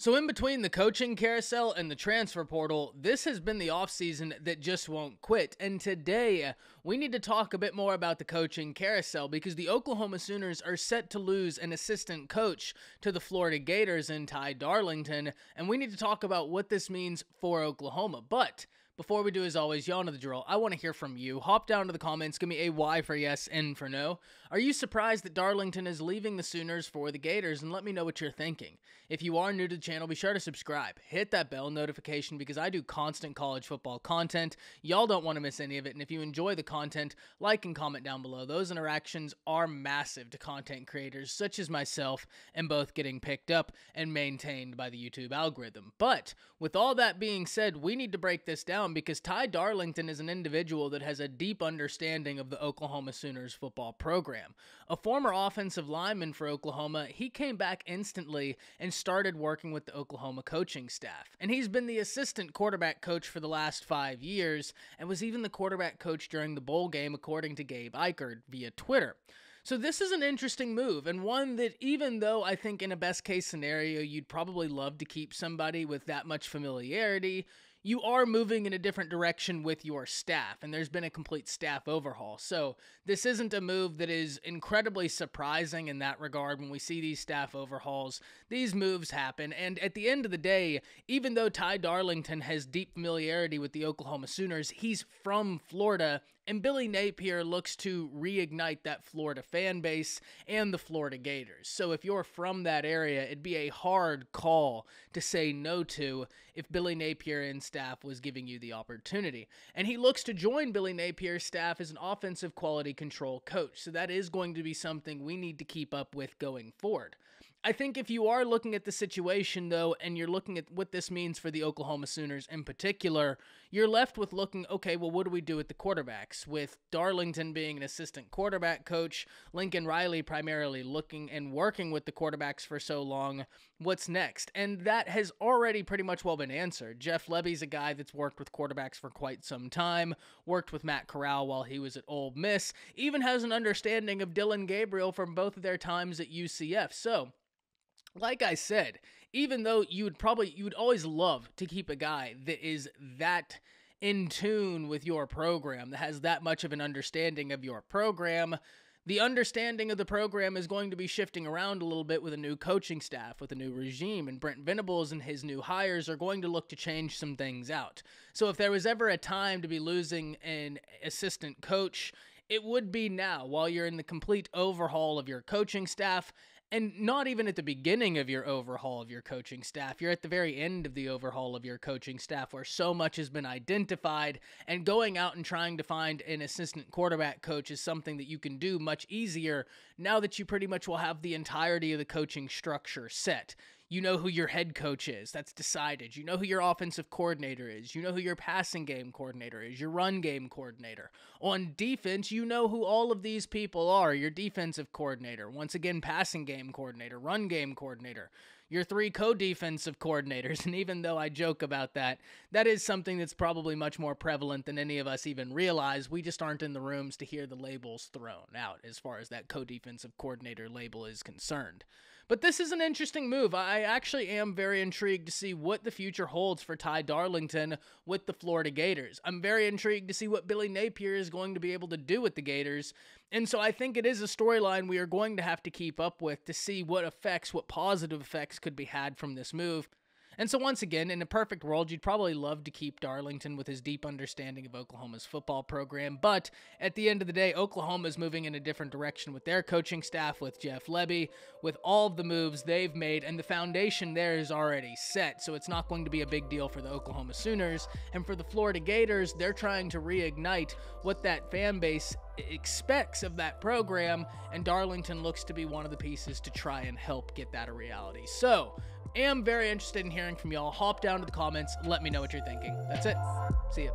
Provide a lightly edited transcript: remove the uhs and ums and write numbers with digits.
So in between the coaching carousel and the transfer portal, this has been the offseason that just won't quit. And today, we need to talk a bit more about the coaching carousel because the Oklahoma Sooners are set to lose an assistant coach to the Florida Gators in Ty Darlington, and we need to talk about what this means for Oklahoma. But before we do, as always, y'all know the drill. I want to hear from you. Hop down to the comments. Give me a Y for yes, N for no. Are you surprised that Darlington is leaving the Sooners for the Gators? And let me know what you're thinking. If you are new to the channel, be sure to subscribe. Hit that bell notification because I do constant college football content. Y'all don't want to miss any of it. And if you enjoy the content, like and comment down below. Those interactions are massive to content creators such as myself, and both getting picked up and maintained by the YouTube algorithm. But with all that being said, we need to break this down because Ty Darlington is an individual that has a deep understanding of the Oklahoma Sooners football program. A former offensive lineman for Oklahoma, he came back instantly and started working with the Oklahoma coaching staff. And he's been the assistant quarterback coach for the last 5 years and was even the quarterback coach during the bowl game, according to Gabe Eichert via Twitter. So this is an interesting move, and one that even though I think in a best case scenario you'd probably love to keep somebody with that much familiarity, you are moving in a different direction with your staff, and there's been a complete staff overhaul. So this isn't a move that is incredibly surprising in that regard. When we see these staff overhauls, these moves happen, and at the end of the day, even though Ty Darlington has deep familiarity with the Oklahoma Sooners, he's from Florida, and Billy Napier looks to reignite that Florida fan base and the Florida Gators. So if you're from that area, it'd be a hard call to say no to if Billy Napier and staff was giving you the opportunity. And he looks to join Billy Napier's staff as an offensive quality control coach. So that is going to be something we need to keep up with going forward. I think if you are looking at the situation, though, and you're looking at what this means for the Oklahoma Sooners in particular, you're left with looking, okay, well, what do we do with the quarterbacks? With Darlington being an assistant quarterback coach, Lincoln Riley primarily looking and working with the quarterbacks for so long, what's next? And that has already pretty much well been answered. Jeff Lebby's a guy that's worked with quarterbacks for quite some time, worked with Matt Corral while he was at Ole Miss, even has an understanding of Dillon Gabriel from both of their times at UCF. So, like I said, even though you would always love to keep a guy that is that in tune with your program, that has that much of an understanding of your program, the understanding of the program is going to be shifting around a little bit with a new coaching staff, with a new regime, and Brent Venables and his new hires are going to look to change some things out. So if there was ever a time to be losing an assistant coach, it would be now, while you're in the complete overhaul of your coaching staff, and not even at the beginning of your overhaul of your coaching staff. You're at the very end of the overhaul of your coaching staff where so much has been identified, and going out and trying to find an assistant quarterback coach is something that you can do much easier now that you pretty much will have the entirety of the coaching structure set. You know who your head coach is. That's decided. You know who your offensive coordinator is. You know who your passing game coordinator is, your run game coordinator. On defense, you know who all of these people are. Your defensive coordinator, once again, passing game coordinator, run game coordinator, your 3 co-defensive coordinators. And even though I joke about that, that is something that's probably much more prevalent than any of us even realize. We just aren't in the rooms to hear the labels thrown out as far as that co-defensive coordinator label is concerned. But this is an interesting move. I actually am very intrigued to see what the future holds for Ty Darlington with the Florida Gators. I'm very intrigued to see what Billy Napier is going to be able to do with the Gators. And so I think it is a storyline we are going to have to keep up with to see what positive effects could be had from this move. And so once again, in a perfect world, you'd probably love to keep Darlington with his deep understanding of Oklahoma's football program, but at the end of the day, Oklahoma is moving in a different direction with their coaching staff, with Jeff Lebby, with all of the moves they've made, and the foundation there is already set, so it's not going to be a big deal for the Oklahoma Sooners. And for the Florida Gators, they're trying to reignite what that fan base expects of that program, and Darlington looks to be one of the pieces to try and help get that a reality. So, am very interested in hearing from y'all. Hop down to the comments, let me know what you're thinking. That's it. See ya.